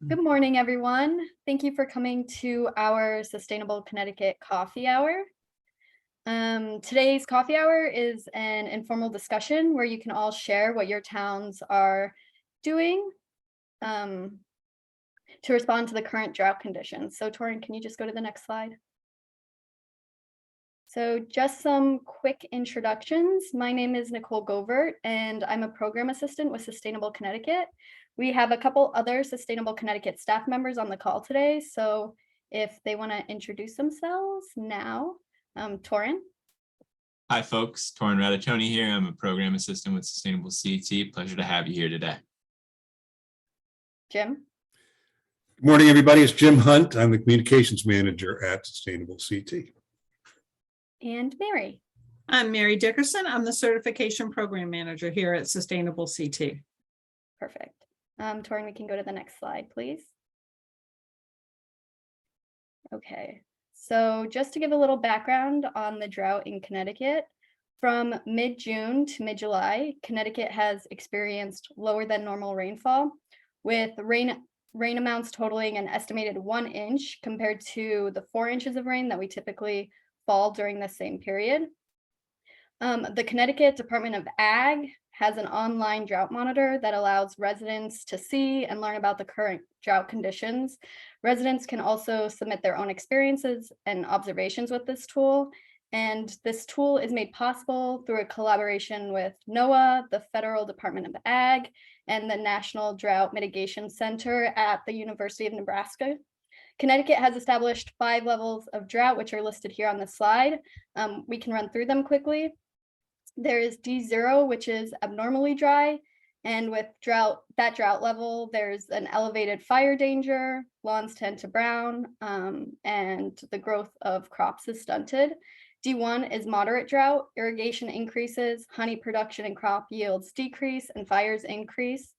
Good morning, everyone. Thank you for coming to our Sustainable Connecticut Coffee Hour. Today's coffee hour is an informal discussion where you can all share what your towns are doing to respond to the current drought conditions. So Torin, can you just go to the next slide? So just some quick introductions. My name is Nicole Govert, and I'm a program assistant with Sustainable Connecticut. We have a couple other Sustainable Connecticut staff members on the call today. So if they want to introduce themselves now, Torin. Hi, folks. Torin Radatoni here. I'm a program assistant with Sustainable CT. Pleasure to have you here today. Jim. Good morning, everybody. It's Jim Hunt. I'm the communications manager at Sustainable CT. And Mary. I'm Mary Dickerson. I'm the certification program manager here at Sustainable CT. Perfect. Torin, we can go to the next slide, please. Okay, so just to give a little background on the drought in Connecticut, from mid-June to mid-July, Connecticut has experienced lower than normal rainfall, with rain amounts totaling an estimated 1 inch compared to the 4 inches of rain that we typically fall during the same period. The Connecticut Department of Ag has an online drought monitor that allows residents to see and learn about the current drought conditions. Residents can also submit their own experiences and observations with this tool. And this tool is made possible through a collaboration with NOAA, the Federal Department of Ag, and the National Drought Mitigation Center at the University of Nebraska. Connecticut has established 5 levels of drought, which are listed here on the slide. We can run through them quickly. There is D0, which is abnormally dry. And with that drought level, there's an elevated fire danger, lawns tend to brown, and the growth of crops is stunted. D1 is moderate drought, irrigation increases, honey production and crop yields decrease, and fires increase.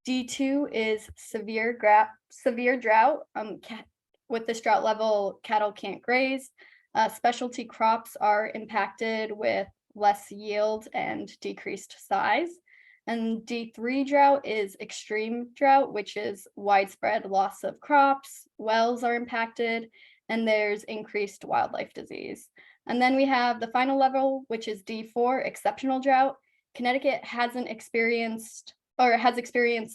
D2 is severe drought. With this drought level, cattle can't graze. Specialty crops are impacted with less yield and decreased size. And D3 drought is extreme drought, which is widespread loss of crops, wells are impacted, and there's increased wildlife disease. And then we have the final level, which is D4, exceptional drought. Connecticut has experienced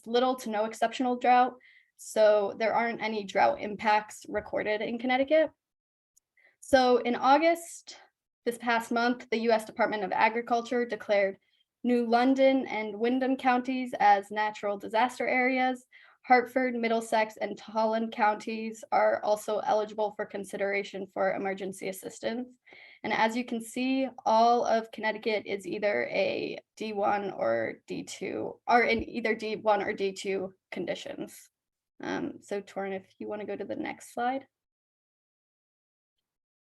little to no exceptional drought, so there aren't any drought impacts recorded in Connecticut. So in August, this past month, the U.S. Department of Agriculture declared New London and Windham counties as natural disaster areas. Hartford, Middlesex, and Tolland counties are also eligible for consideration for emergency assistance. And as you can see, all of Connecticut is either a D1 or D2, or in either D1 or D2 conditions. So Torin, if you want to go to the next slide.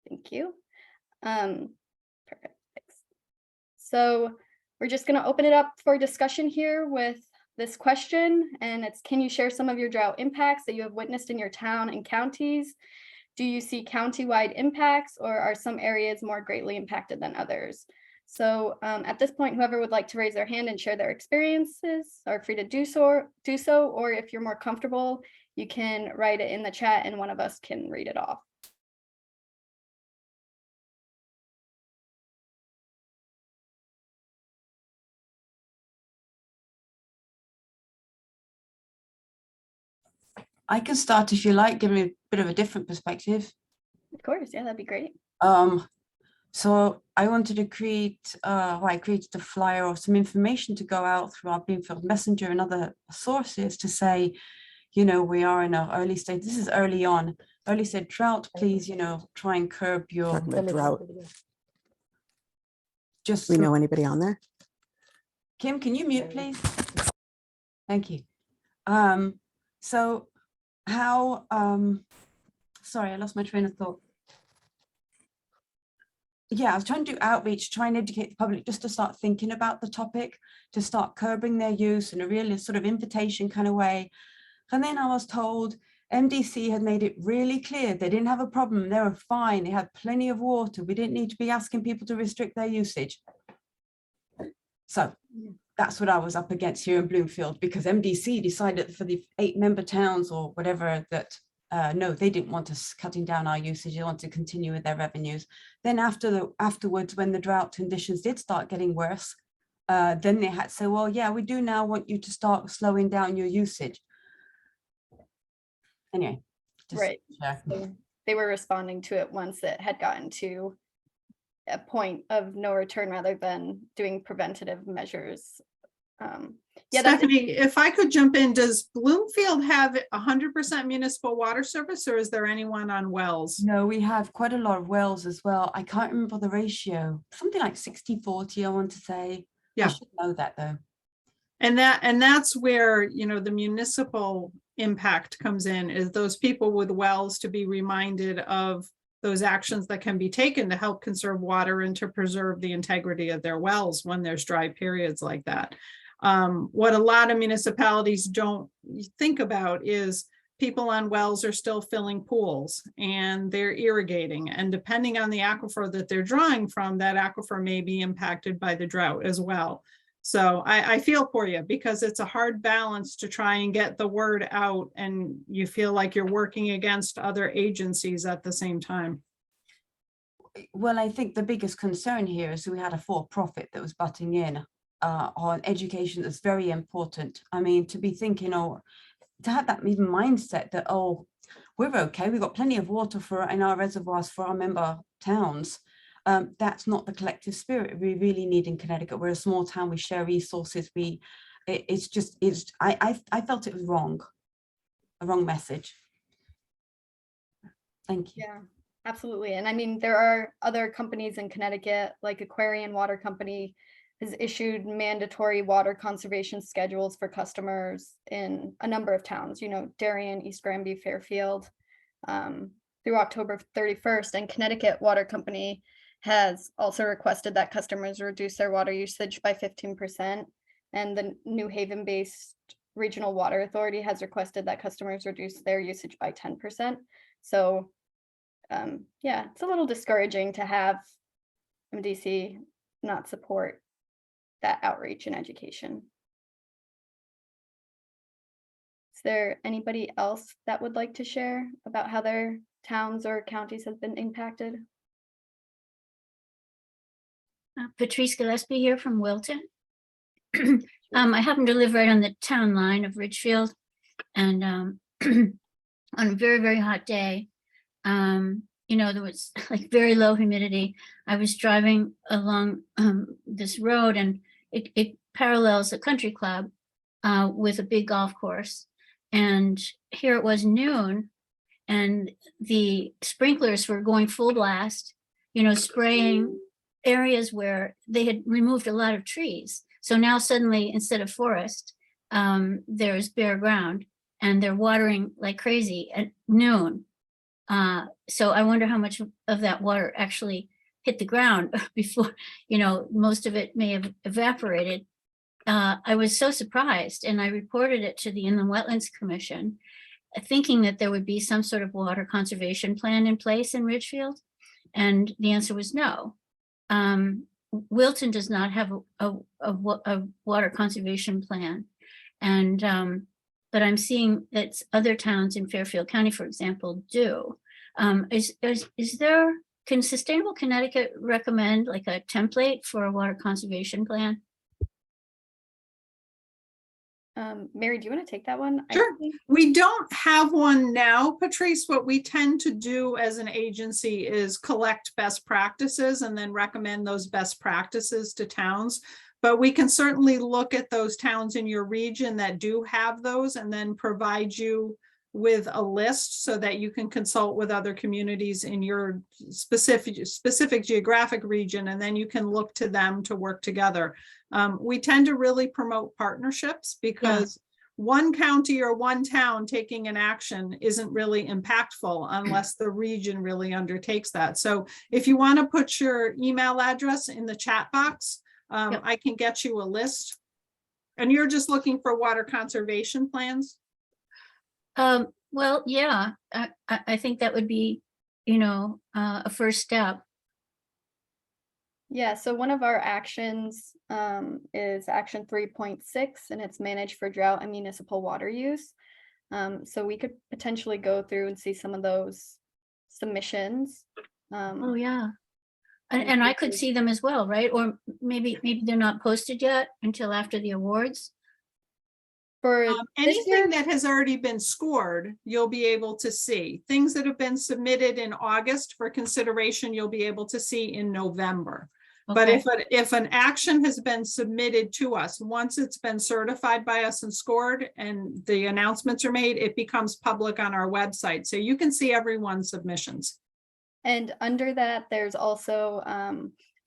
Thank you. Perfect. Thanks. So we're just going to open it up for discussion here with this question, and it's, can you share some of your drought impacts that you have witnessed in your town and counties? Do you see county-wide impacts, or are some areas more greatly impacted than others? So at this point, whoever would like to raise their hand and share their experiences are free to do so, or if you're more comfortable, you can write it in the chat and one of us can read it off. I can start if you like, give me a bit of a different perspective. Of course, yeah, that'd be great. So I wanted to create, I created a flyer or some information to go out through our Bloomfield Messenger and other sources to say, you know, we are in an early stage. This is early on. Early stage drought, please, you know, try and curb your drought. Just we know anybody on there? Kim, can you mute, please? Thank you. So how, sorry, I lost my train of thought. Yeah, I was trying to do outreach, try and educate the public just to start thinking about the topic, to start curbing their use in a really sort of invitation kind of way. And then I was told MDC had made it really clear they didn't have a problem, they were fine, they had plenty of water, we didn't need to be asking people to restrict their usage. So that's what I was up against here in Bloomfield, because MDC decided for the 8-member towns or whatever that, no, they didn't want us cutting down our usage. They wanted to continue with their revenues. Then afterwards, when the drought conditions did start getting worse, then they had to say, well, yeah, we do now want you to start slowing down your usage. Anyway. Right. So they were responding to it once it had gotten to a point of no return rather than doing preventative measures. Yeah, Stephanie, if I could jump in, does Bloomfield have 100% municipal water service, or is there anyone on wells? No, we have quite a lot of wells as well. I can't remember the ratio, something like 60-40, I want to say. Yeah. I should know that though. And that's where, you know, the municipal impact comes in, is those people with wells to be reminded of those actions that can be taken to help conserve water and to preserve the integrity of their wells when there's dry periods like that. What a lot of municipalities don't think about is people on wells are still filling pools and they're irrigating, and depending on the aquifer that they're drawing from, that aquifer may be impacted by the drought as well. So I feel for you, because it's a hard balance to try and get the word out, and you feel like you're working against other agencies at the same time. Well, I think the biggest concern here is we had a for-profit that was butting in on education. That's very important. I mean, to be thinking, or to have that even mindset that, oh, we're okay, we've got plenty of water in our reservoirs for our member towns. That's not the collective spirit we really need in Connecticut. We're a small town, we share resources. I felt it was wrong, a wrong message. Thank you. Yeah, absolutely. And I mean, there are other companies in Connecticut, like Aquarian Water Company has issued mandatory water conservation schedules for customers in a number of towns, you know, Darien, East Granby, Fairfield, through October 31st. And Connecticut Water Company has also requested that customers reduce their water usage by 15%. And the New Haven-based Regional Water Authority has requested that customers reduce their usage by 10%. So yeah, it's a little discouraging to have MDC not support that outreach and education. Is there anybody else that would like to share about how their towns or counties have been impacted? Patrice Gillespie here from Wilton. I happen to live right on the town line of Ridgefield, and on a very, very hot day, you know, there was like very low humidity. I was driving along this road, and it parallels a country club with a big golf course. And here it was noon, and the sprinklers were going full blast, you know, spraying areas where they had removed a lot of trees. So now suddenly, instead of forest, there's bare ground, and they're watering like crazy at noon. So I wonder how much of that water actually hit the ground before, you know, most of it may have evaporated. I was so surprised, and I reported it to the Inland Wetlands Commission, thinking that there would be some sort of water conservation plan in place in Ridgefield. And the answer was no. Wilton does not have a water conservation plan. And but I'm seeing that other towns in Fairfield County, for example, do. Is there, can Sustainable Connecticut recommend like a template for a water conservation plan? Mary, do you want to take that one? Sure. We don't have one now, Patrice. What we tend to do as an agency is collect best practices and then recommend those best practices to towns. But we can certainly look at those towns in your region that do have those, and then provide you with a list so that you can consult with other communities in your specific geographic region, and then you can look to them to work together. We tend to really promote partnerships, because one county or one town taking an action isn't really impactful unless the region really undertakes that. So if you want to put your email address in the chat box, I can get you a list. And you're just looking for water conservation plans? Well, yeah, I think that would be, you know, a first step. Yeah, so one of our actions is action 3.6, and it's managed for drought and municipal water use. So we could potentially go through and see some of those submissions. Oh, yeah. And I could see them as well, right? Or maybe they're not posted yet until after the awards. For this Anything year, that has already been scored, you'll be able to see. Things that have been submitted in August for consideration, you'll be able to see in November. But Okay. if an action has been submitted to us, once it's been certified by us and scored and the announcements are made, it becomes public on our website. So you can see everyone's submissions. and under that, there's also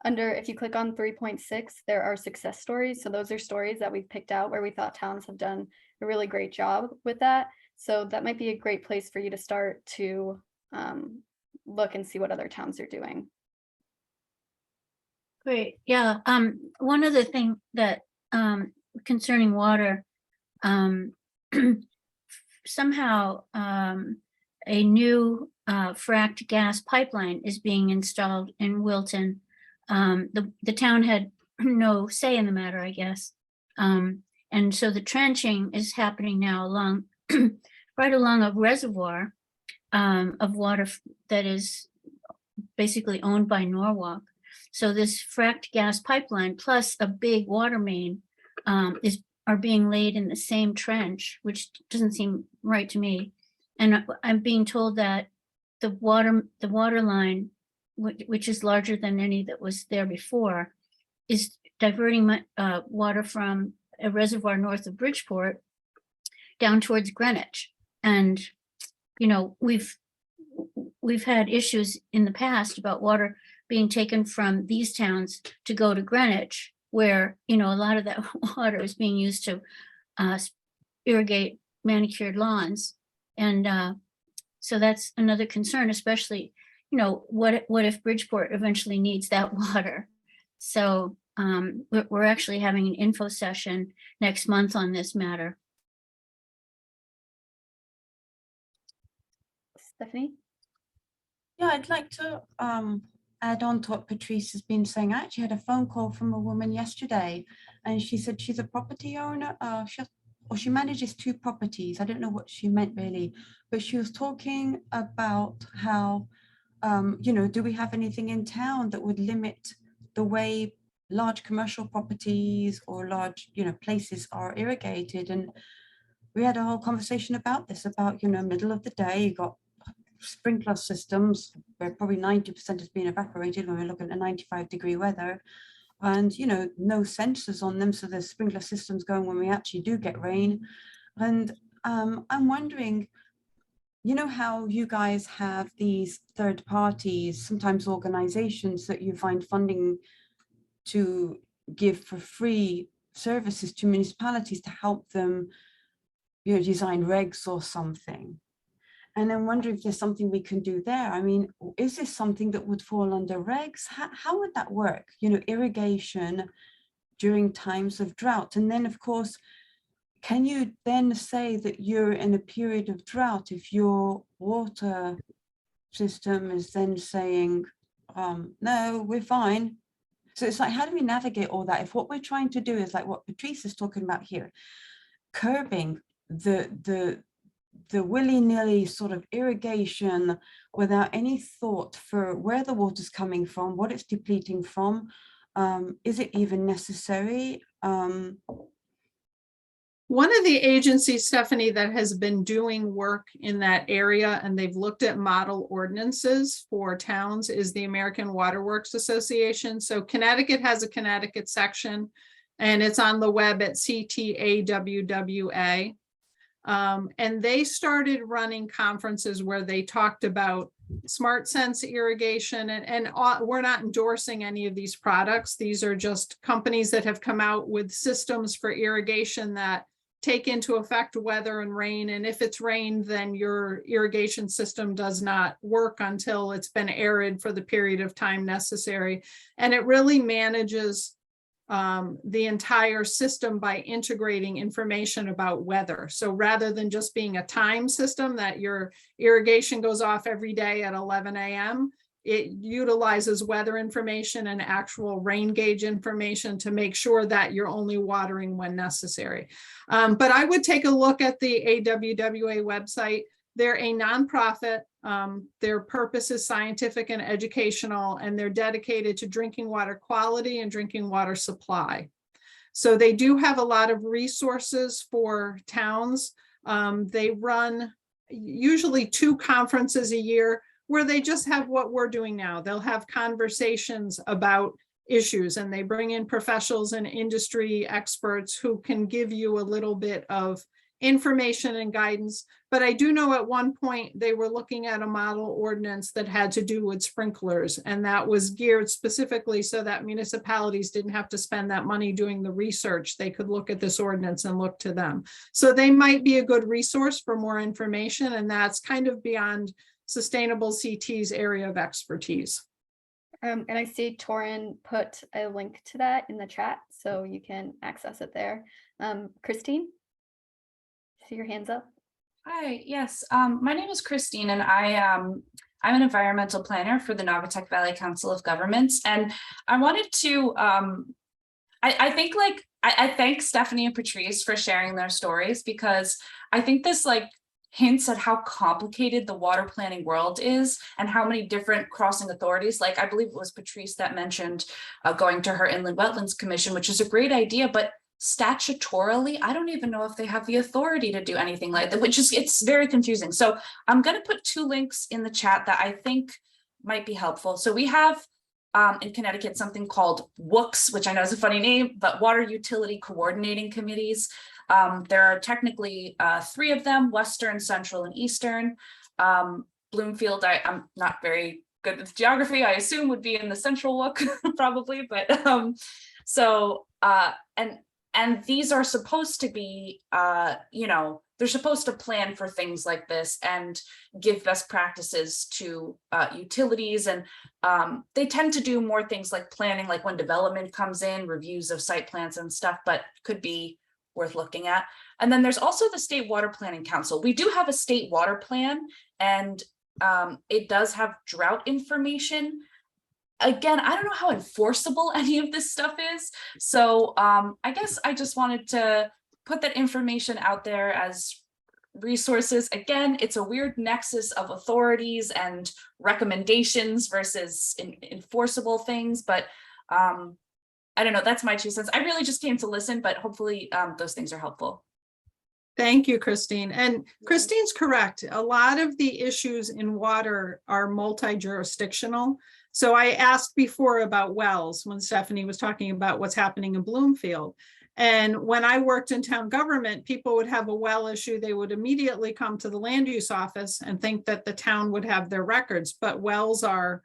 if you click on 3.6, there are success stories. So those are stories that we've picked out where we thought towns have done a really great job with that. So that might be a great place for you to start to look and see what other towns are doing. Great, yeah, one other thing that, concerning water, somehow, a new, fracked gas pipeline is being installed in Wilton. The town had no say in the matter, I guess. And so the trenching is happening now along, right along a reservoir, of water that is basically owned by Norwalk. So this fracked gas pipeline plus a big water main are being laid in the same trench, which doesn't seem right to me. And I'm being told that the water line, which is larger than any that was there before, is diverting water from a reservoir north of Bridgeport down towards Greenwich. And, you know, we've had issues in the past about water being taken from these towns to go to Greenwich, where, you know, a lot of that water is being used to irrigate manicured lawns. And so that's another concern, especially, you know, what if Bridgeport eventually needs that water? So we're actually having an info session next month on this matter. Stephanie? Yeah, I'd like to add on to what Patrice has been saying. I actually had a phone call from a woman yesterday, and she said she's a property owner. She manages 2 properties. I don't know what she meant really, but she was talking about how, you know, do we have anything in town that would limit the way large commercial properties or large, you know, places are irrigated? And we had a whole conversation about this, about, you know, middle of the day, you got sprinkler systems where probably 90% has been evaporated when we're looking at 95-degree weather, and, you know, no sensors on them, so there's sprinkler systems going when we actually do get rain. And I'm wondering, you know how you guys have these third parties, sometimes organizations that you find funding to give for free services to municipalities to help them, you know, design regs or something. And I'm wondering if there's something we can do there. I mean, is this something that would fall under regs? How would that work? You know, irrigation during times of drought. And then, of course, can you then say that you're in a period of drought if your water system is then saying, no, we're fine? So it's like, how do we navigate all that? If what we're trying to do is like what Patrice is talking about here, curbing the willy-nilly sort of irrigation without any thought for where the water's coming from, what it's depleting from, is it even necessary? One of the agencies, Stephanie, that has been doing work in that area, and they've looked at model ordinances for towns, is the American Water Works Association. So Connecticut has a Connecticut section, and it's on the web at CTAWWA. And they started running conferences where they talked about smart sense irrigation, and we're not endorsing any of these products. These are just companies that have come out with systems for irrigation that take into effect weather and rain. And if it's rained, then your irrigation system does not work until it's been arid for the period of time necessary. And it really manages the entire system by integrating information about weather. So rather than just being a time system that your irrigation goes off every day at 11 a.m., it utilizes weather information and actual rain gauge information to make sure that you're only watering when necessary. But I would take a look at the AWWA website. They're a nonprofit. Their purpose is scientific and educational, and they're dedicated to drinking water quality and drinking water supply. So they do have a lot of resources for towns. They run usually 2 conferences a year where they just have what we're doing now. They'll have conversations about issues, and they bring in professionals and industry experts who can give you a little bit of information and guidance. But I do know at one point they were looking at a model ordinance that had to do with sprinklers, and that was geared specifically so that municipalities didn't have to spend that money doing the research. They could look at this ordinance and look to them. So they might be a good resource for more information, and that's kind of beyond Sustainable CT's area of expertise. And I see Torin put a link to that in the chat, so you can access it there. Christine, see your hands up. Hi, yes, my name is Christine, and I'm an environmental planner for the Naugatuck Valley Council of Governments, and I wanted to, I think I thank Stephanie and Patrice for sharing their stories, because I think this hints at how complicated the water planning world is and how many different crossing authorities, like I believe it was Patrice that mentioned going to her Inland Wetlands Commission, which is a great idea, but statutorily, I don't even know if they have the authority to do anything like that, it's very confusing. So I'm going to put 2 links in the chat that I think might be helpful. So we have in Connecticut something called WUCs, which I know is a funny name, but Water Utility Coordinating Committees. There are technically 3 of them: Western, Central, and Eastern. Bloomfield, I'm not very good with geography. I assume would be in the Central WUC probably, but and these are supposed to be, they're supposed to plan for things like this and give best practices to utilities. And they tend to do more things like planning, like when development comes in, reviews of site plans and stuff, but could be worth looking at. And then there's also the State Water Planning Council. We do have a state water plan, and it does have drought information. Again, I don't know how enforceable any of this stuff is. So I guess I just wanted to put that information out there as resources. Again, it's a weird nexus of authorities and recommendations versus enforceable things, but I don't know, that's my 2 cents. I really just came to listen, but hopefully those things are helpful. Thank you, Christine. And Christine's correct. A lot of the issues in water are multi-jurisdictional. So I asked before about wells when Stephanie was talking about what's happening in Bloomfield. And when I worked in town government, people would have a well issue. They would immediately come to the land use office and think that the town would have their records, but wells are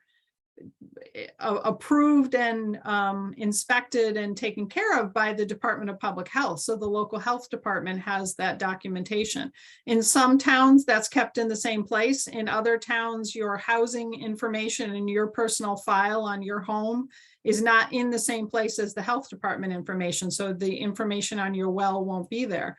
approved and inspected and taken care of by the Department of Public Health. So the local health department has that documentation. In some towns, that's kept in the same place. In other towns, your housing information and your personal file on your home is not in the same place as the health department information. So the information on your well won't be there.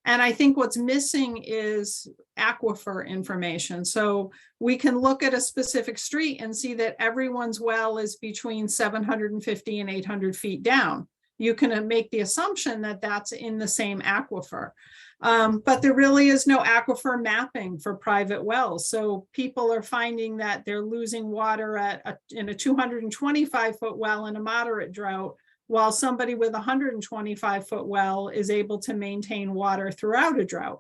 And I think what's missing is aquifer information. So we can look at a specific street and see that everyone's well is between 750 and 800 feet down. You can make the assumption that that's in the same aquifer. But there really is no aquifer mapping for private wells. So people are finding that they're losing water in a 225-foot well in a moderate drought, while somebody with a 125-foot well is able to maintain water throughout a drought.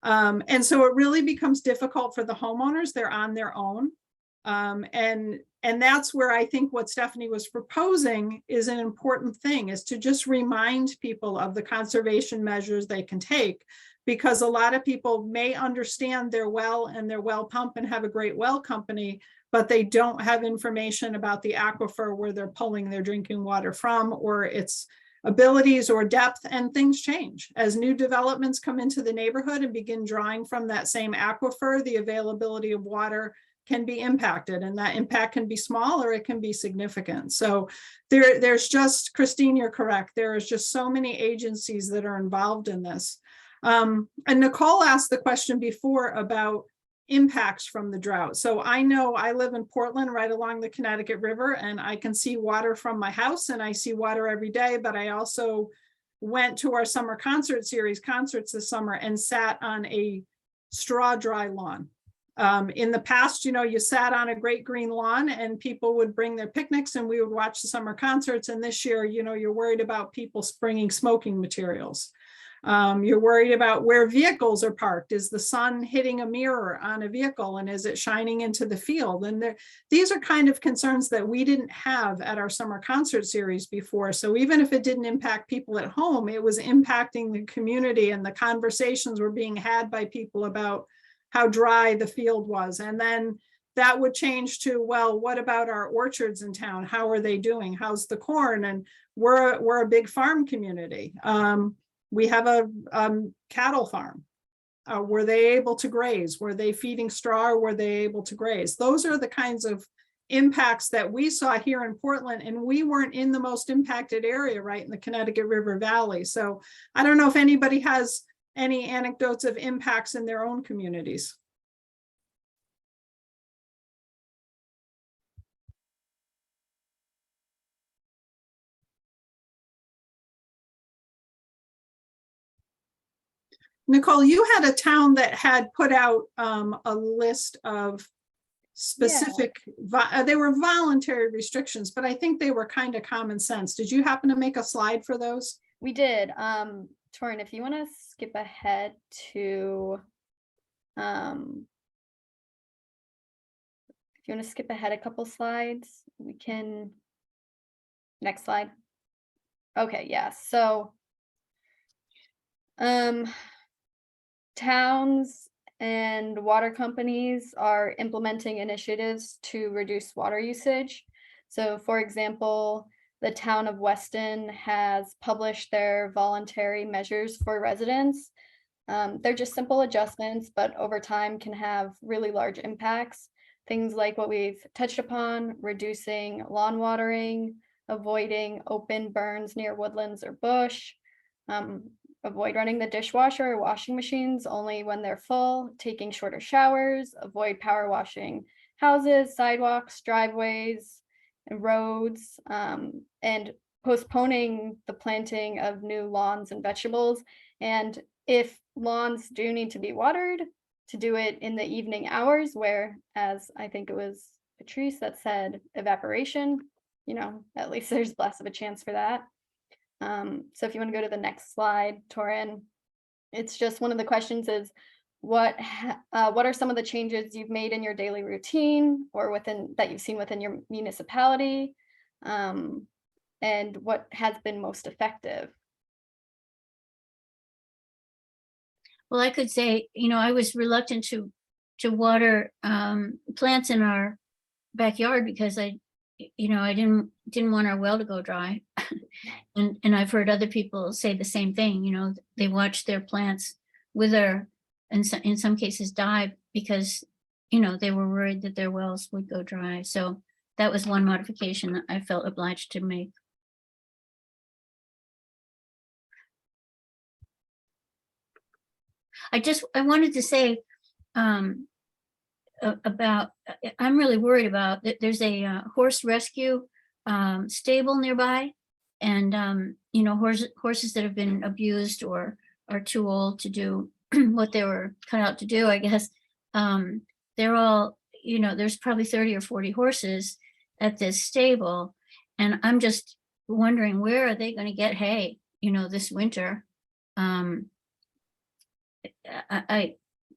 And so it really becomes difficult for the homeowners. They're on their own. And that's where I think what Stephanie was proposing is an important thing, is to just remind people of the conservation measures they can take, because a lot of people may understand their well and their well pump and have a great well company, but they don't have information about the aquifer where they're pulling their drinking water from, or its abilities or depth, and things change. As new developments come into the neighborhood and begin drawing from that same aquifer, the availability of water can be impacted, and that impact can be small or it can be significant. So there's just, Christine, you're correct. There is just so many agencies that are involved in this. And Nicole asked the question before about impacts from the drought. So I know I live in Portland right along the Connecticut River, and I can see water from my house, and I see water every day, but I also went to our summer concert series concerts this summer and sat on a straw dry lawn. In the past, you know, you sat on a great green lawn and people would bring their picnics and we would watch the summer concerts. And this year, you know, you're worried about people bringing smoking materials. You're worried about where vehicles are parked. Is the sun hitting a mirror on a vehicle and is it shining into the field? And these are kind of concerns that we didn't have at our summer concert series before. So even if it didn't impact people at home, it was impacting the community, and the conversations were being had by people about how dry the field was. And then that would change to, well, what about our orchards in town? How are they doing? How's the corn? And we're a big farm community. We have a cattle farm. Were they able to graze? Were they feeding straw, or were they able to graze? Those are the kinds of impacts that we saw here in Portland, and we weren't in the most impacted area, right in the Connecticut River Valley. So I don't know if anybody has any anecdotes of impacts in their own communities. Nicole, you had a town that had put out a list of specific, they were voluntary restrictions, but I think they were kind of common sense. Did you happen to make a slide for those? We did. Torin, if you want to skip ahead to, if you want to skip ahead a couple slides, we can, next slide. Okay, yeah, so towns and water companies are implementing initiatives to reduce water usage. So for example, the town of Weston has published their voluntary measures for residents. They're just simple adjustments, but over time can have really large impacts. Things like what we've touched upon, reducing lawn watering, avoiding open burns near woodlands or bush, avoid running the dishwasher or washing machines only when they're full, taking shorter showers, avoid power washing houses, sidewalks, driveways, and roads, and postponing the planting of new lawns and vegetables. And if lawns do need to be watered, to do it in the evening hours, where, as I think it was Patrice that said, evaporation, you know, at least there's less of a chance for that. So if you want to go to the next slide, Torin, it's just one of the questions is, what are some of the changes you've made in your daily routine or that you've seen within your municipality, and what has been most effective? Well, I could say, you know, I was reluctant to water plants in our backyard because I didn't want our well to go dry. and I've heard other people say the same thing. You know, they watch their plants wither and in some cases die because, you know, they were worried that their wells would go dry. So that was one modification that I felt obliged to make. I wanted to say about, I'm really worried about that. There's a horse rescue stable nearby, and you know, horses that have been abused or are too old to do what they were cut out to do, I guess. They're all, you know, there's probably 30 or 40 horses at this stable, and I'm just wondering, where are they going to get hay, you know, this winter?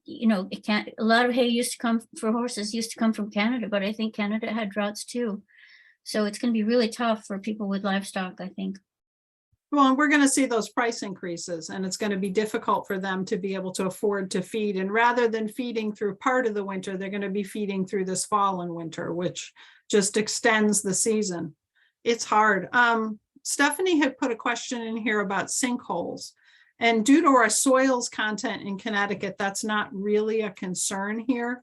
You know, it can't, a lot of hay used to come for horses used to come from Canada, but I think Canada had droughts too. So it's going to be really tough for people with livestock, I think. Well, and we're going to see those price increases, and it's going to be difficult for them to be able to afford to feed. And rather than feeding through part of the winter, they're going to be feeding through this fall and winter, which just extends the season. It's hard. Stephanie had put a question in here about sinkholes. And due to our soils content in Connecticut, that's not really a concern here.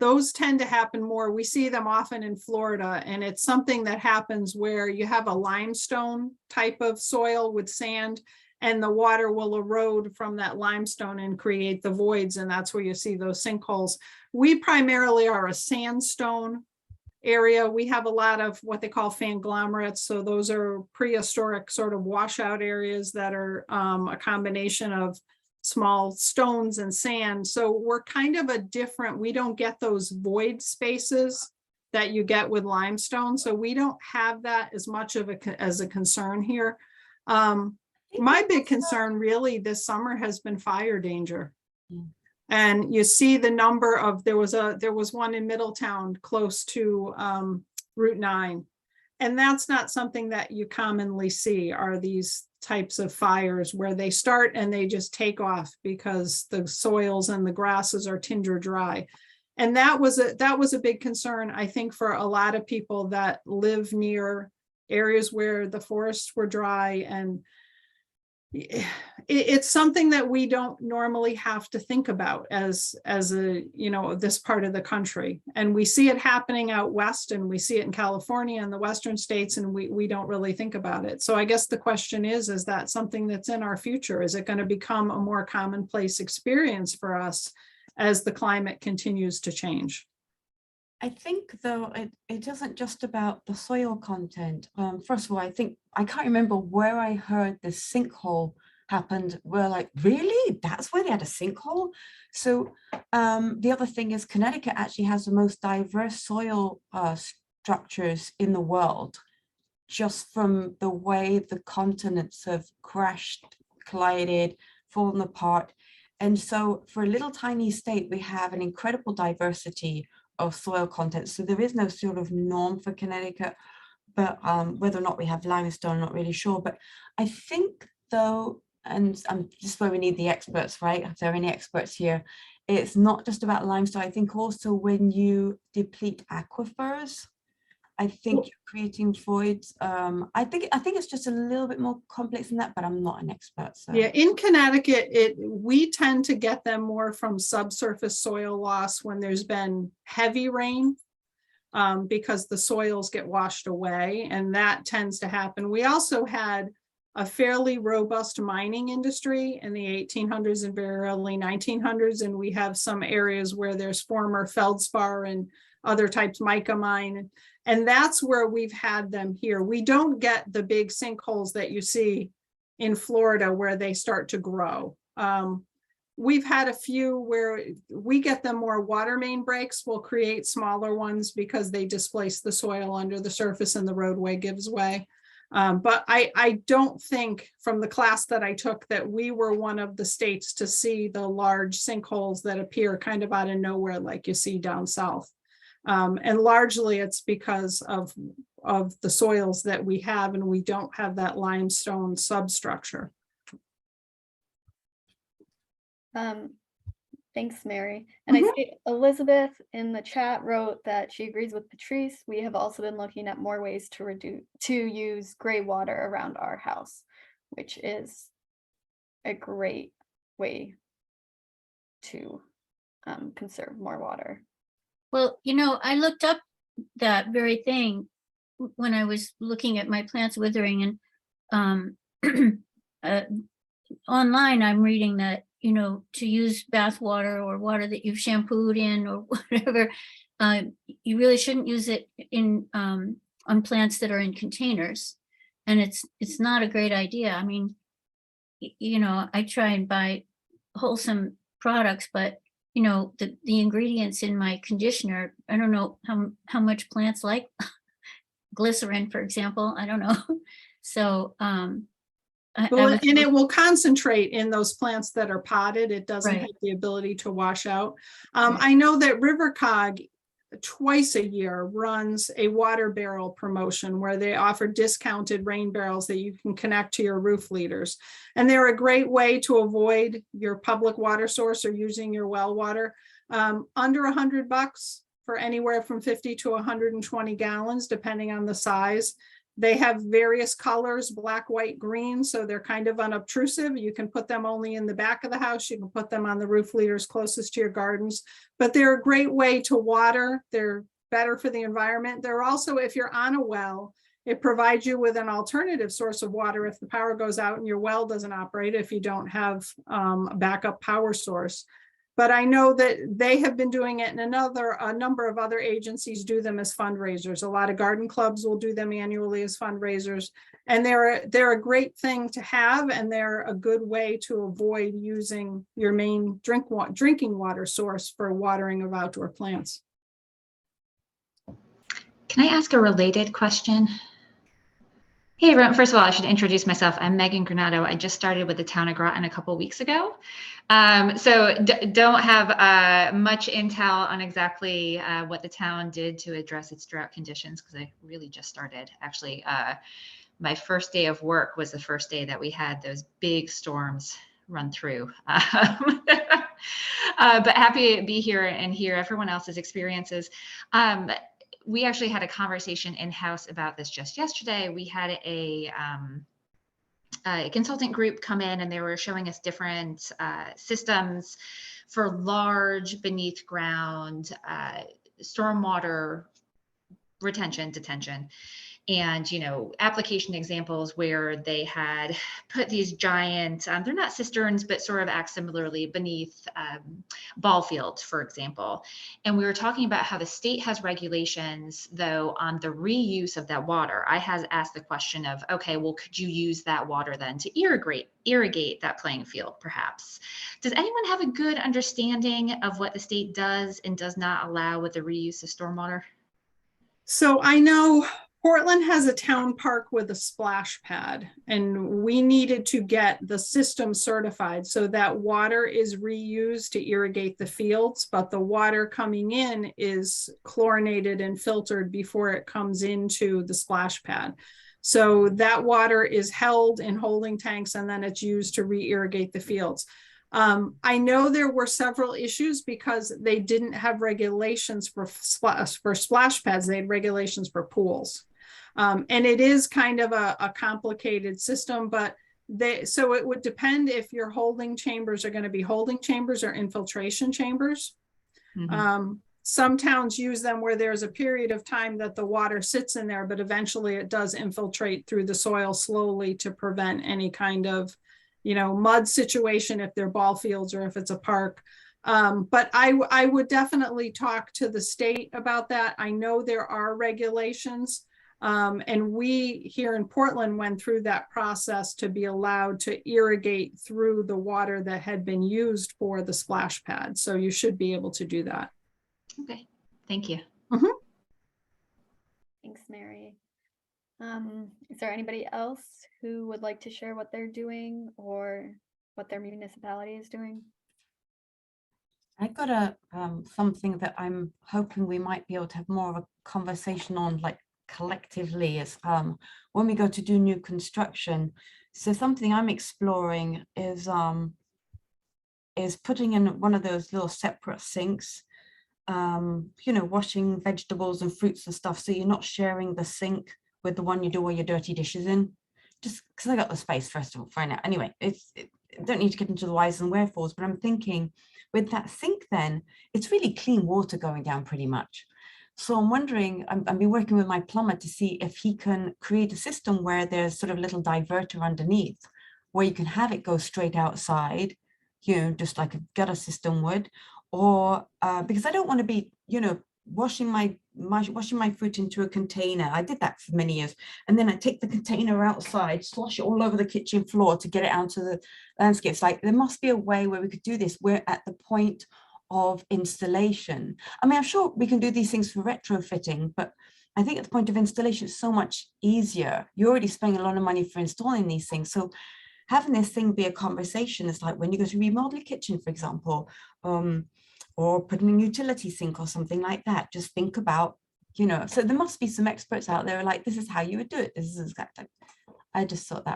Those tend to happen more. We see them often in Florida, and it's something that happens where you have a limestone type of soil with sand, and the water will erode from that limestone and create the voids, and that's where you see those sinkholes. We primarily are a sandstone area. We have a lot of what they call fanglomerates. So those are prehistoric sort of washout areas that are a combination of small stones and sand. So we're kind of a different, we don't get those void spaces that you get with limestone. So we don't have that as much of as a concern here. My big concern really this summer has been fire danger. And you see the number of, there was one in Middletown close to Route 9. And that's not something that you commonly see, are these types of fires where they start and they just take off because the soils and the grasses are tinder dry. And that was a big concern, I think, for a lot of people that live near areas where the forests were dry. And it's something that we don't normally have to think about as a, you know, this part of the country. And we see it happening out west, and we see it in California and the western states, and we don't really think about it. So I guess the question is that something that's in our future? Is it going to become a more commonplace experience for us as the climate continues to change? I think though it isn't just about the soil content. First of all, I think I can't remember where I heard the sinkhole happened. We're like, really? That's where they had a sinkhole? So the other thing is Connecticut actually has the most diverse soil structures in the world, just from the way the continents have crashed, collided, fallen apart. And so for a little tiny state, we have an incredible diversity of soil content. So there is no sort of norm for Connecticut, but whether or not we have limestone, I'm not really sure. But I think though, and just where we need the experts, right? If there are any experts here, it's not just about limestone. I think also when you deplete aquifers, I think you're creating voids. I think it's just a little bit more complex than that, but I'm not an expert. So. Yeah, in Connecticut, we tend to get them more from subsurface soil loss when there's been heavy rain, because the soils get washed away, and that tends to happen. We also had a fairly robust mining industry in the 1800s and very early 1900s, and we have some areas where there's former feldspar and other types mica mine. And that's where we've had them here. We don't get the big sinkholes that you see in Florida where they start to grow. We've had a few where we get them more water main breaks. We'll create smaller ones because they displace the soil under the surface and the roadway gives way. But I don't think from the class that I took that we were one of the states to see the large sinkholes that appear kind of out of nowhere like you see down south. And largely it's because of the soils that we have, and we don't have that limestone substructure. Thanks, Mary. And I see Elizabeth in the chat wrote that she agrees with Patrice. We have also been looking at more ways to use gray water around our house, which is a great way to conserve more water. Well, you know, I looked up that very thing when I was looking at my plants withering, and online I'm reading that, you know, to use bath water or water that you've shampooed in or whatever, you really shouldn't use it in on plants that are in containers. And it's not a great idea. I mean, you know, I try and buy wholesome products, but you know, the ingredients in my conditioner, I don't know how much plants like glycerin, for example. I don't know. So and it will concentrate in those plants that are potted. It doesn't have the ability to wash out. I know that RiverCog twice a year runs a water barrel promotion where they offer discounted rain barrels that you can connect to your roof leaders. And they're a great way to avoid your public water source or using your well water. Under $100 for anywhere from 50 to 120 gallons, depending on the size. They have various colors, black, white, green, so they're kind of unobtrusive. You can put them only in the back of the house. You can put them on the roof leaders closest to your gardens, but they're a great way to water. They're better for the environment. They're also, if you're on a well It provides you with an alternative source of water if the power goes out and your well doesn't operate, if you don't have a backup power source. But I know that they have been doing it, and a number of other agencies do them as fundraisers. A lot of garden clubs will do them annually as fundraisers. And they're a great thing to have, and they're a good way to avoid using your main drinking water source for watering of outdoor plants. Can I ask a related question? Hey everyone, first of all, I should introduce myself. I'm Megan Granado. I just started with the town of Groton a couple weeks ago. So don't have much intel on exactly what the town did to address its drought conditions, because I really just started. Actually, my first day of work was the first day that we had those big storms run through. But happy to be here and hear everyone else's experiences. We actually had a conversation in-house about this just yesterday. We had a consultant group come in, and they were showing us different systems for large beneath ground stormwater retention, detention. And, you know, application examples where they had put these giant, they're not cisterns, but sort of act similarly beneath ball fields, for example. And we were talking about how the state has regulations, though, on the reuse of that water. I had asked the question of, okay, well, could you use that water then to irrigate that playing field, perhaps? Does anyone have a good understanding of what the state does and does not allow with the reuse of stormwater? So I know Portland has a town park with a splash pad, and we needed to get the system certified so that water is reused to irrigate the fields, but the water coming in is chlorinated and filtered before it comes into the splash pad. So that water is held in holding tanks, and then it's used to re-irrigate the fields. I know there were several issues because they didn't have regulations for splash pads. They had regulations for pools. And it is kind of a complicated system, but so it would depend if your holding chambers are going to be holding chambers or infiltration chambers. Mm-hmm. Some towns use them where there's a period of time that the water sits in there, but eventually it does infiltrate through the soil slowly to prevent any kind of, you know, mud situation if they're ball fields or if it's a park. But I would definitely talk to the state about that. I know there are regulations. And we here in Portland went through that process to be allowed to irrigate through the water that had been used for the splash pad. So you should be able to do that. Okay, thank you. Mm-hmm. Thanks, Mary. Is there anybody else who would like to share what they're doing or what their municipality is doing? I got something that I'm hoping we might be able to have more of a conversation on, like collectively, is when we go to do new construction. So something I'm exploring is putting in one of those little separate sinks, you know, washing vegetables and fruits and stuff, so you're not sharing the sink with the one you do all your dirty dishes in, just because I got the space first of all for now. Anyway, don't need to get into the whys and wherefores, but I'm thinking with that sink then, it's really clean water going down pretty much. So I'm wondering, I've been working with my plumber to see if he can create a system where there's sort of a little diverter underneath, where you can have it go straight outside, you know, just like a gutter system would, or because I don't want to be, you know, washing my fruit into a container. I did that for many years, and then I take the container outside, slosh it all over the kitchen floor to get it out to the landscapes. Like, there must be a way where we could do this. We're at the point of installation. I mean, I'm sure we can do these things for retrofitting, but I think at the point of installation, it's so much easier. You're already spending a lot of money for installing these things. So having this thing be a conversation is like when you go to remodel a kitchen, for example, or put in a utility sink or something like that. Just think about, you know, so there must be some experts out there like, this is how you would do it. This is exactly. I just thought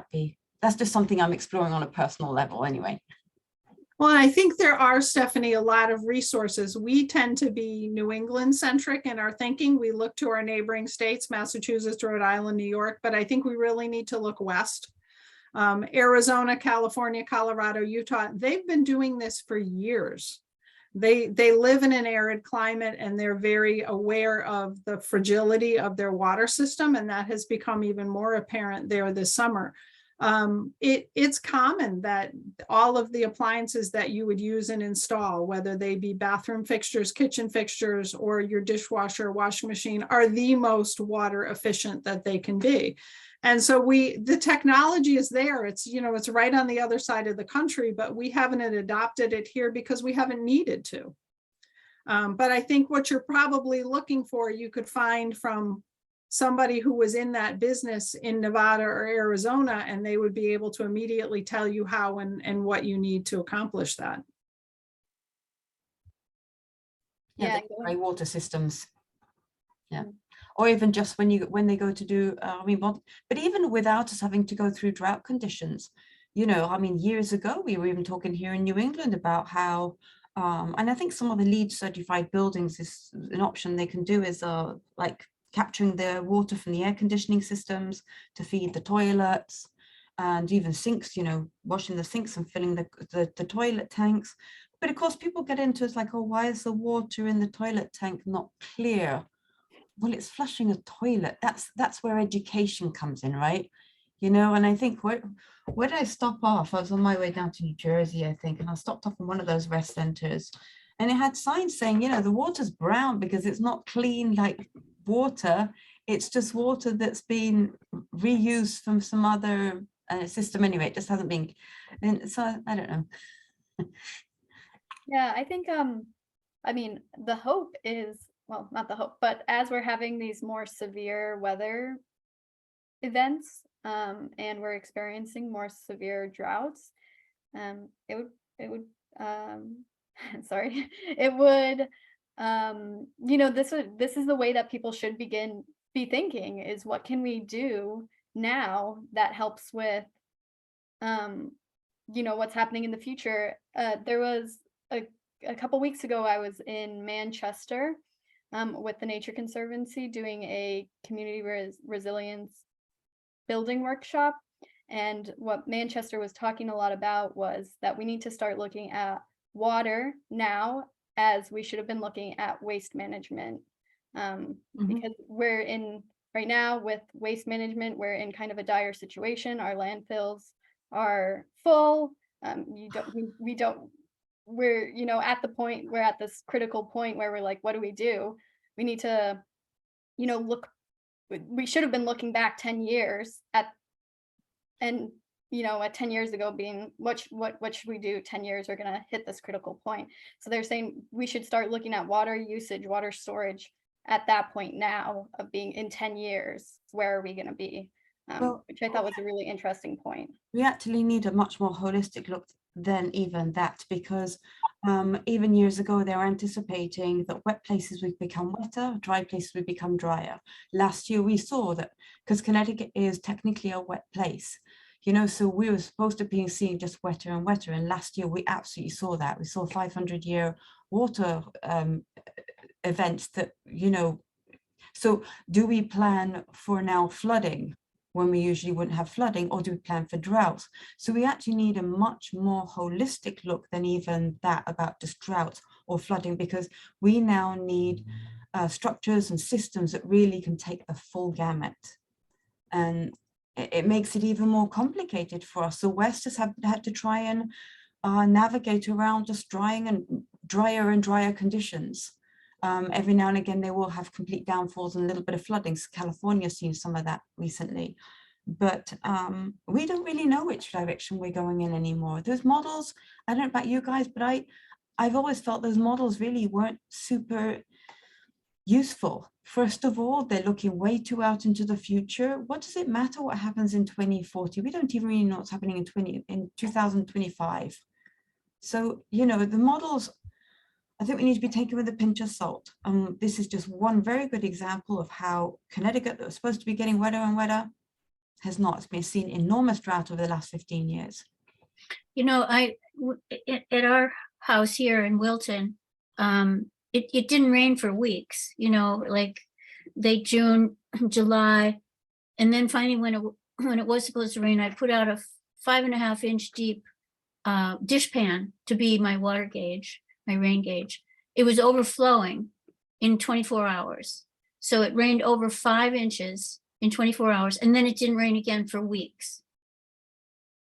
that's just something I'm exploring on a personal level anyway. Well, I think there are, Stephanie, a lot of resources. We tend to be New England centric in our thinking. We look to our neighboring states, Massachusetts, Rhode Island, New York, but I think we really need to look west. Arizona, California, Colorado, Utah, they've been doing this for years. they live in an arid climate and they're very aware of the fragility of their water system, and that has become even more apparent there this summer. It's common that all of the appliances that you would use and install, whether they be bathroom fixtures, kitchen fixtures, or your dishwasher, washing machine, are the most water efficient that they can be. And so the technology is there. It's, it's right on the other side of the country, but we haven't adopted it here because we haven't needed to. But I think what you're probably looking for, you could find from somebody who was in that business in Nevada or Arizona, and they would be able to immediately tell you how and what you need to accomplish that. Yeah, Yeah, the grey water systems. Yeah. Or even just when they go to do, but even without us having to go through drought conditions, years ago, we were even talking here in New England about how, and I think some of the LEED certified buildings is an option they can do is like capturing the water from the air conditioning systems to feed the toilets, and even sinks, washing the sinks and filling the toilet tanks. But of course, people get into it's like, oh, why is the water in the toilet tank not clear? Well, it's flushing a toilet. That's where education comes in, right? And I think where did I stop off? I was on my way down to New Jersey, I think, and I stopped off in one of those rest centers, and it had signs saying, the water's brown because it's not clean like water. It's just water that's been reused from some other system anyway. It just hasn't been. And so I don't know. Yeah, I think, the hope is, well, not the hope, but as we're having these more severe weather events, and we're experiencing more severe droughts, it would sorry, it would, this is the way that people should be thinking is what can we do now that helps with, what's happening in the future. There was a couple weeks ago, I was in Manchester with the Nature Conservancy doing a community resilience building workshop. And what Manchester was talking a lot about was that we need to start looking at water now as we should have been looking at waste management. Because we're in right now with waste management, we're in kind of a dire situation. Our landfills are full. We're at this critical point where we're like, what do we do? We need to, we should have been looking back 10 years at 10 years ago being, what should we do 10 years are going to hit this critical point. So they're saying we should start looking at water usage, water storage at that point now of being in 10 years, where are we going to be? Which I thought was a really interesting point. We actually need a much more holistic look than even that, because even years ago, they were anticipating that wet places would become wetter, dry places would become drier. Last year, we saw that because Connecticut is technically a wet place, so we were supposed to be seeing just wetter and wetter. And last year, we absolutely saw that. We saw 500-year water events that, so do we plan for now flooding when we usually wouldn't have flooding, or do we plan for droughts? So we actually need a much more holistic look than even that about just droughts or flooding, because we now need structures and systems that really can take the full gamut. And it makes it even more complicated for us. The West has had to try and navigate around just drier and drier conditions. Every now and again, they will have complete downfalls and a little bit of flooding. So California's seen some of that recently, but we don't really know which direction we're going in anymore. Those models, I don't know about you guys, but I've always felt those models really weren't super useful. First of all, they're looking way too out into the future. What does it matter what happens in 2040? We don't even really know what's happening in 2025. So, the models, I think we need to be taken with a pinch of salt. This is just one very good example of how Connecticut, that was supposed to be getting wetter and wetter, has not. It's been seen enormous drought over the last 15 years. At our house here in Wilton, it didn't rain for weeks, like late June, July. And then finally when it was supposed to rain, I put out a 5.5-inch deep dishpan to be my water gauge. my rain gauge. It was overflowing in 24 hours. So it rained over 5 inches in 24 hours, and then it didn't rain again for weeks.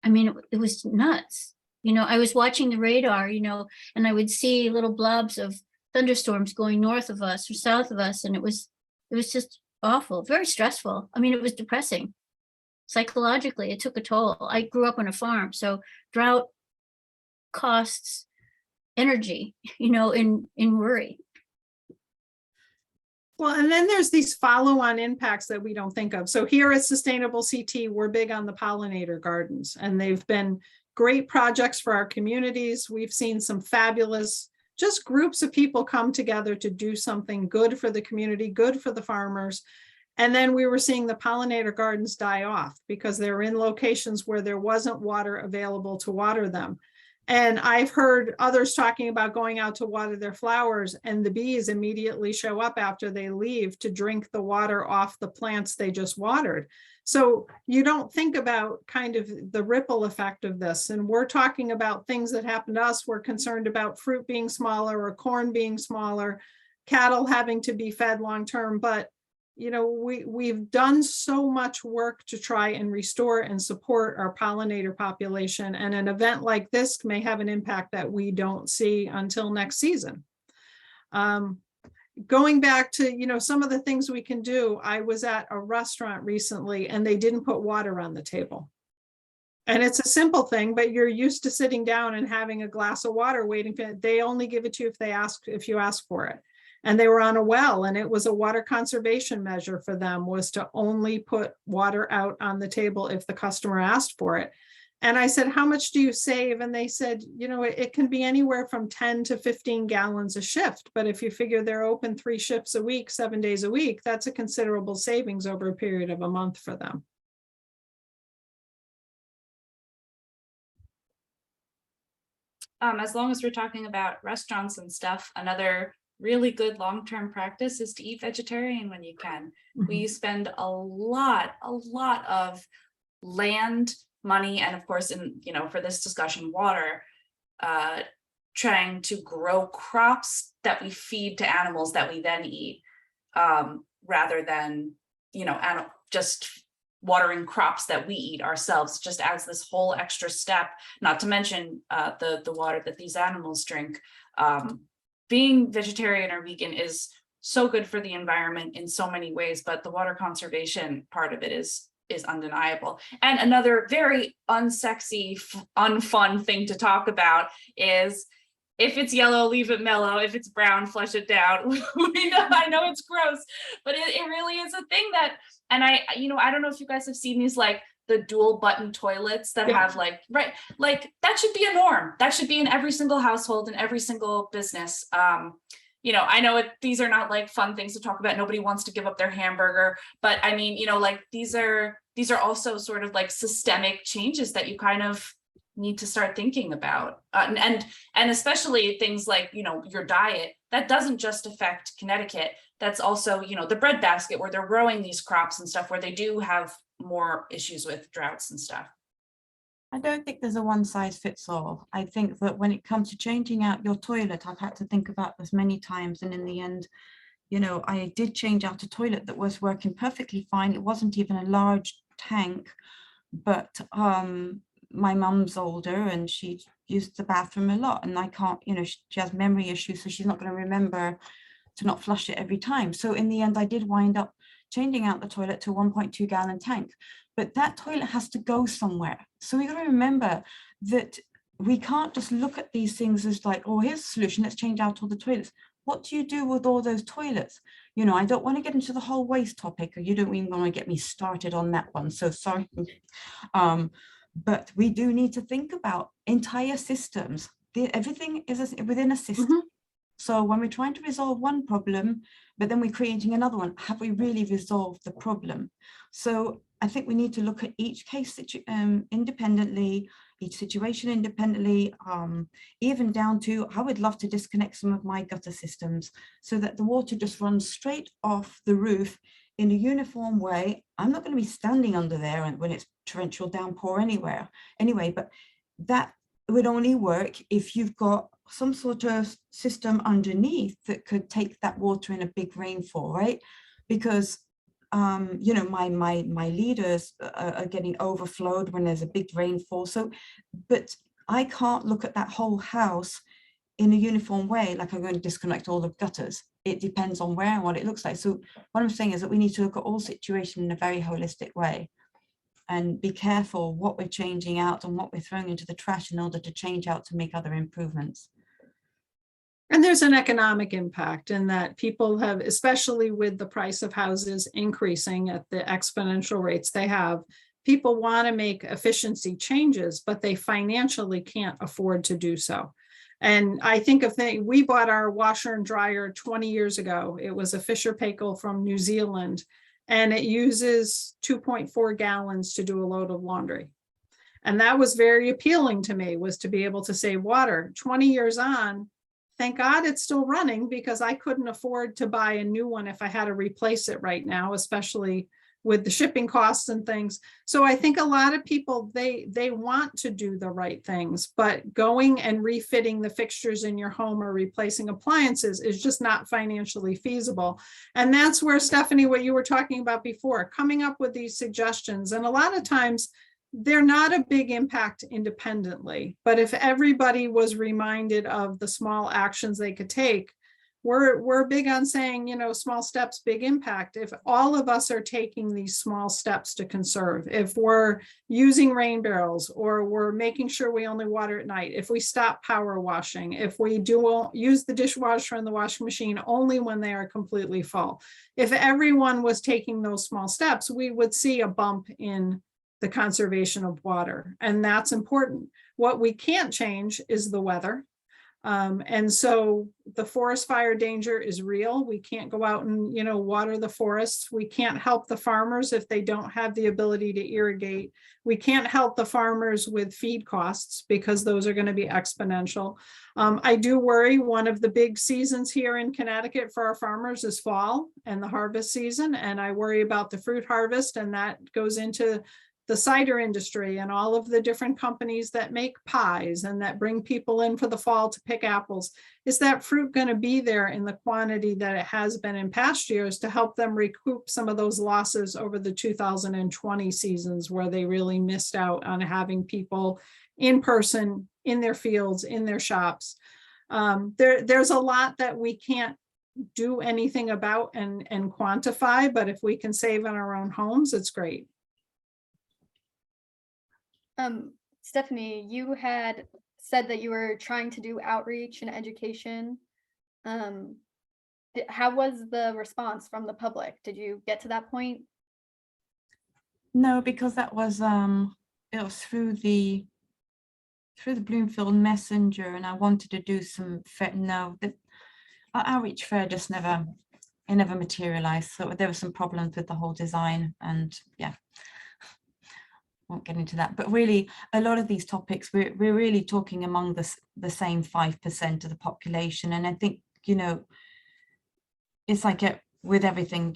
I mean, it was nuts. You know, I was watching the radar, you know, and I would see little blobs of thunderstorms going north of us or south of us. And it was just awful, very stressful. I mean, it was depressing. Psychologically, it took a toll. I grew up on a farm, so drought costs energy, you know, in worry. Well, and then there's these follow-on impacts that we don't think of. So here at Sustainable CT, we're big on the pollinator gardens, and they've been great projects for our communities. We've seen some fabulous, just groups of people come together to do something good for the community, good for the farmers. And then we were seeing the pollinator gardens die off because they're in locations where there wasn't water available to water them. And I've heard others talking about going out to water their flowers, and the bees immediately show up after they leave to drink the water off the plants they just watered. So you don't think about kind of the ripple effect of this. And we're talking about things that happen to us. We're concerned about fruit being smaller or corn being smaller, cattle having to be fed long-term. But you know, we've done so much work to try and restore and support our pollinator population. And an event like this may have an impact that we don't see until next season. Going back to, you know, some of the things we can do, I was at a restaurant recently and they didn't put water on the table. And it's a simple thing, but you're used to sitting down and having a glass of water waiting for it. They only give it to you if you ask for it. And they were on a well, and it was a water conservation measure for them, was to only put water out on the table if the customer asked for it. And I said, how much do you save? And they said, you know, it can be anywhere from 10 to 15 gallons a shift. But if you figure they're open 3 shifts a week, 7 days a week, that's a considerable savings over a period of a month for them. As long as we're talking about restaurants and stuff, another really good long-term practice is to eat vegetarian when you can. We spend a lot of land, money, and of course, in, you know, for this discussion, water, trying to grow crops that we feed to animals that we then eat, rather than, you know, just watering crops that we eat ourselves. Just adds this whole extra step, not to mention the water that these animals drink. Being vegetarian or vegan is so good for the environment in so many ways, but the water conservation part of it is undeniable. And another very unsexy, unfun thing to talk about is, if it's yellow, leave it mellow. If it's brown, flush it down. I know it's gross, but it really is a thing that, and I don't know if you guys have seen these, like the dual button toilets that have like that should be a norm. That should be in every single household, in every single business. You know, I know these are not like fun things to talk about. Nobody wants to give up their hamburger, but I mean, you know, like these are also sort of like systemic changes that you kind of need to start thinking about. And especially things like, you know, your diet, that doesn't just affect Connecticut. That's also, you know, the breadbasket where they're growing these crops and stuff, where they do have more issues with droughts and stuff. I don't think there's a one size fits all. I think that when it comes to changing out your toilet, I've had to think about this many times. And in the end, you know, I did change out a toilet that was working perfectly fine. It wasn't even a large tank, but my mum's older and she used the bathroom a lot, and I can't, you know, she has memory issues, so she's not going to remember to not flush it every time. So in the end, I did wind up changing out the toilet to a 1.2 gallon tank, but that toilet has to go somewhere. So we got to remember that we can't just look at these things as like, oh, here's a solution, let's change out all the toilets. What do you do with all those toilets? You know, I don't want to get into the whole waste topic, or you don't even want to get me started on that one, so sorry. But we do need to think about entire systems. Everything is within a system. So when we're trying to resolve one problem, but then we're creating another one, have we really resolved the problem? So I think we need to look at each case independently, each situation independently, even down to, I would love to disconnect some of my gutter systems so that the water just runs straight off the roof in a uniform way. I'm not going to be standing under there and when it's torrential downpour anyway, but that would only work if you've got some sort of system underneath that could take that water in a big rainfall, right? Because you know, my leaders are getting overflowed when there's a big rainfall. So, but I can't look at that whole house in a uniform way, like I'm going to disconnect all the gutters. It depends on where and what it looks like. So what I'm saying is that we need to look at all situations in a very holistic way and be careful what we're changing out and what we're throwing into the trash in order to change out to make other improvements. And there's an economic impact in that people have, especially with the price of houses increasing at the exponential rates they have, people want to make efficiency changes, but they financially can't afford to do so. And I think of things, we bought our washer and dryer 20 years ago. It was a Fisher Paykel from New Zealand, and it uses 2.4 gallons to do a load of laundry. And that was very appealing to me, was to be able to save water. 20 years on, thank God it's still running, because I couldn't afford to buy a new one if I had to replace it right now, especially with the shipping costs and things. So I think a lot of people, they want to do the right things, but going and refitting the fixtures in your home or replacing appliances is just not financially feasible. And that's where, Stephanie, what you were talking about before, coming up with these suggestions. And a lot of times they're not a big impact independently, but if everybody was reminded of the small actions they could take, we're big on saying, you know, small steps, big impact. If all of us are taking these small steps to conserve, if we're using rain barrels, or we're making sure we only water at night, if we stop power washing, if we do use the dishwasher and the washing machine only when they are completely full, if everyone was taking those small steps, we would see a bump in the conservation of water. And that's important. What we can't change is the weather. And so the forest fire danger is real. We can't go out and, you know, water the forests. We can't help the farmers if they don't have the ability to irrigate. We can't help the farmers with feed costs, because those are going to be exponential. I do worry, one of the big seasons here in Connecticut for our farmers is fall and the harvest season. And I worry about the fruit harvest, and that goes into the cider industry and all of the different companies that make pies and that bring people in for the fall to pick apples. Is that fruit going to be there in the quantity that it has been in past years to help them recoup some of those losses over the 2020 seasons, where they really missed out on having people in person, in their fields, in their shops? There's a lot that we can't do anything about and quantify, but if we can save in our own homes, it's great. Stephanie, you had said that you were trying to do outreach and education. How was the response from the public? Did you get to that point? No, because that was it was through the Bloomfield Messenger, and I wanted to do some our outreach fair just never materialized. So there were some problems with the whole design, and yeah, won't get into that. But really, a lot of these topics, we're really talking among the same 5% of the population. And I think, you know, it's like with everything,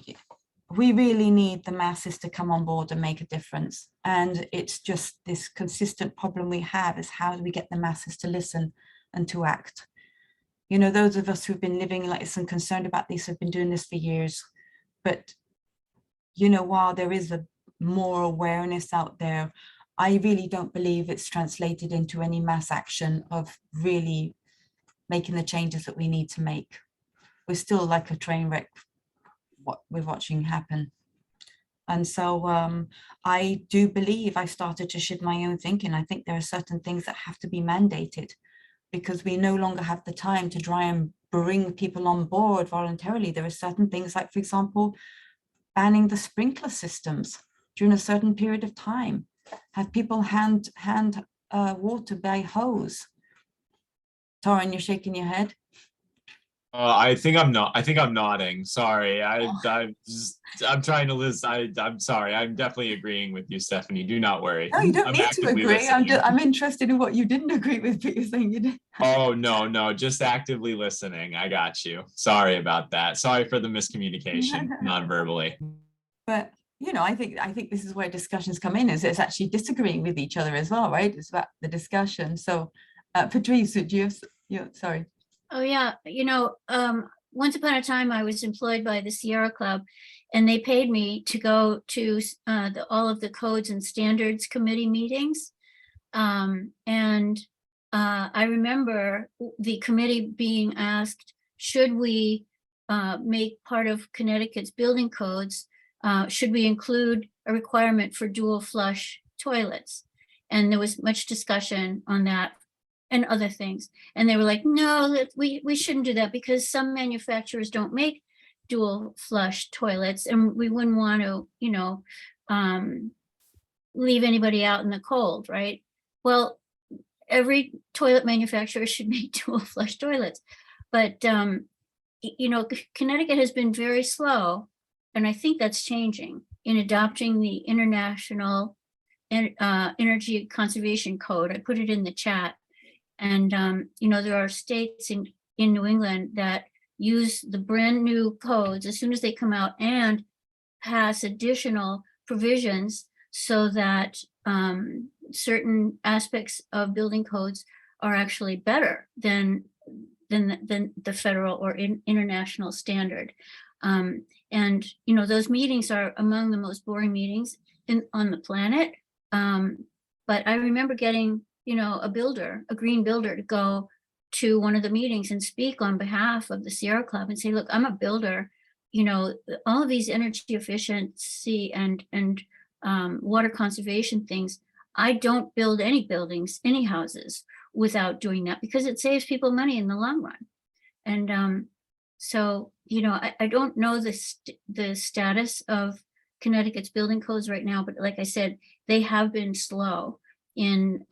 we really need the masses to come on board and make a difference. And it's just this consistent problem we have, is how do we get the masses to listen and to act? You know, those of us who've been living like this and concerned about this have been doing this for years. But, you know, while there is more awareness out there, I really don't believe it's translated into any mass action of really making the changes that we need to make. We're still like a train wreck, what we're watching happen. And so I do believe I started to shift my own thinking. I think there are certain things that have to be mandated, because we no longer have the time to try and bring people on board voluntarily. There are certain things like, for example, banning the sprinkler systems during a certain period of time, have people hand water by hose. Torrin, you're shaking your head. I think I'm nodding. Sorry. I'm trying to listen. I'm sorry. I'm definitely agreeing with you, Stephanie. Do not worry. No, you don't I'm need to agree. I'm interested in what you didn't agree with, but you're saying you did. Oh, no, just actively listening. I got you. Sorry about that. Sorry for the miscommunication, non-verbally. But you know, I think this is where discussions come in, is it's actually disagreeing with each other as well, right? It's about the discussion. So Patrice, do you have Yeah, sorry. Oh, yeah, once upon a time, I was employed by the Sierra Club, and they paid me to go to all of the codes and standards committee meetings. And I remember the committee being asked, should we make part of Connecticut's building codes, should we include a requirement for dual flush toilets? And there was much discussion on that and other things. And they were like, no, we shouldn't do that because some manufacturers don't make dual flush toilets, and we wouldn't want to, leave anybody out in the cold, right? Well, every toilet manufacturer should make dual flush toilets. But, Connecticut has been very slow, and I think that's changing in adopting the International Energy Conservation Code. I put it in the chat. And, there are states in New England that use the brand new codes as soon as they come out and pass additional provisions so that certain aspects of building codes are actually better than the federal or international standard. And those meetings are among the most boring meetings on the planet. But I remember getting a green builder to go to one of the meetings and speak on behalf of the Sierra Club and say, look, I'm a builder, all of these energy efficiency and water conservation things, I don't build any buildings, any houses without doing that because it saves people money in the long run. And so, I don't know the status of Connecticut's building codes right now, but like I said, they have been slow in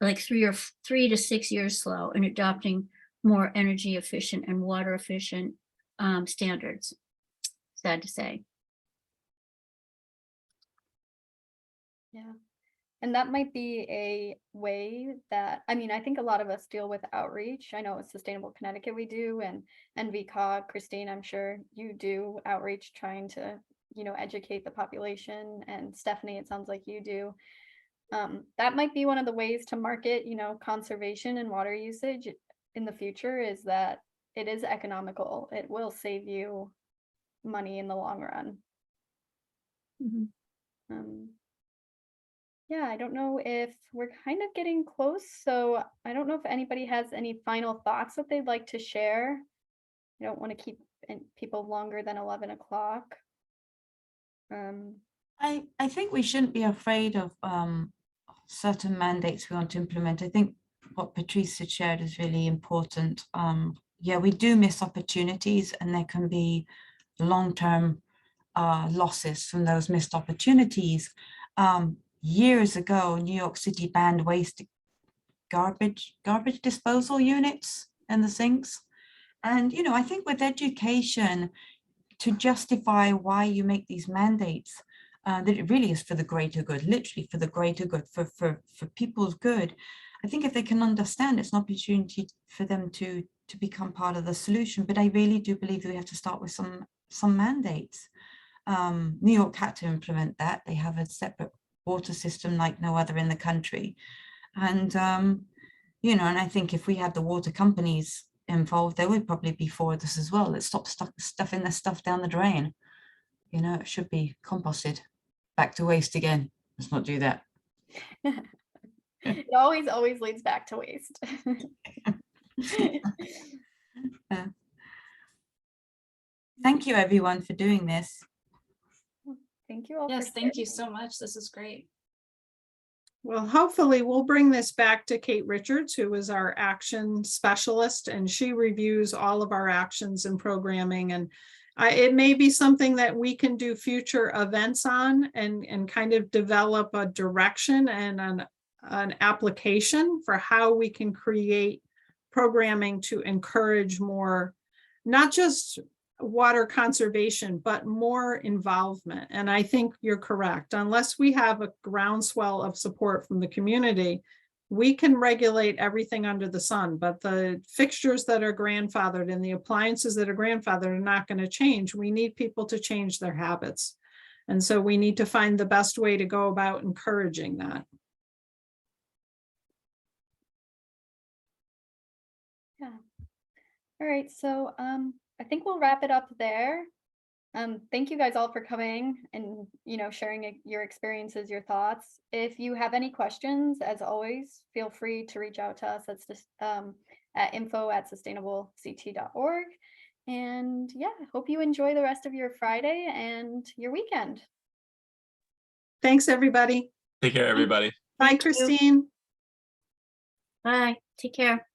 like 3 to 6 years slow in adopting more energy efficient and water efficient standards. Sad to say. Yeah. And that might be a way that, I think a lot of us deal with outreach. I know at Sustainable Connecticut we do, and VCOG, Christine, I'm sure you do outreach trying to, educate the population, and Stephanie, it sounds like you do. That might be one of the ways to market, conservation and water usage in the future, is that it is economical. It will save you money in the long run. Mhm. Yeah, I don't know if we're kind of getting close, so I don't know if anybody has any final thoughts that they'd like to share. I don't want to keep people longer than 11 o'clock. I think we shouldn't be afraid of certain mandates we want to implement. I think what Patrice had shared is really important. Yeah, we do miss opportunities, and there can be long-term losses from those missed opportunities. Years ago, New York City banned waste garbage disposal units in the sinks. And, I think with education, to justify why you make these mandates, that it really is for the greater good, literally for the greater good, for people's good. I think if they can understand, it's an opportunity for them to become part of the solution. But I really do believe we have to start with some mandates. New York had to implement that. They have a separate water system like no other in the country. And, and I think if we had the water companies involved, they would probably be for this as well. Let's stop stuffing this stuff down the drain. It should be composted. Back to waste again. Let's not do that. It always leads back to waste. Thank you, everyone, for doing this. Thank you all. Yes, for thank you sharing. so much. This is great. Well, hopefully we'll bring this back to Kate Richards, who is our action specialist, and she reviews all of our actions and programming. And it may be something that we can do future events on and kind of develop a direction and an application for how we can create programming to encourage more, not just water conservation, but more involvement. And I think you're correct. Unless we have a groundswell of support from the community, we can regulate everything under the sun, but the fixtures that are grandfathered and the appliances that are grandfathered are not going to change. We need people to change their habits. And so we need to find the best way to go about encouraging that. Yeah. All right, so I think we'll wrap it up there. Thank you guys all for coming and, sharing your experiences, your thoughts. If you have any questions, as always, feel free to reach out to us. That's just at info@sustainablect.org. And yeah, hope you enjoy the rest of your Friday and your weekend. Thanks, everybody. Take care, everybody. Bye, Thank you. Christine. Bye, take care.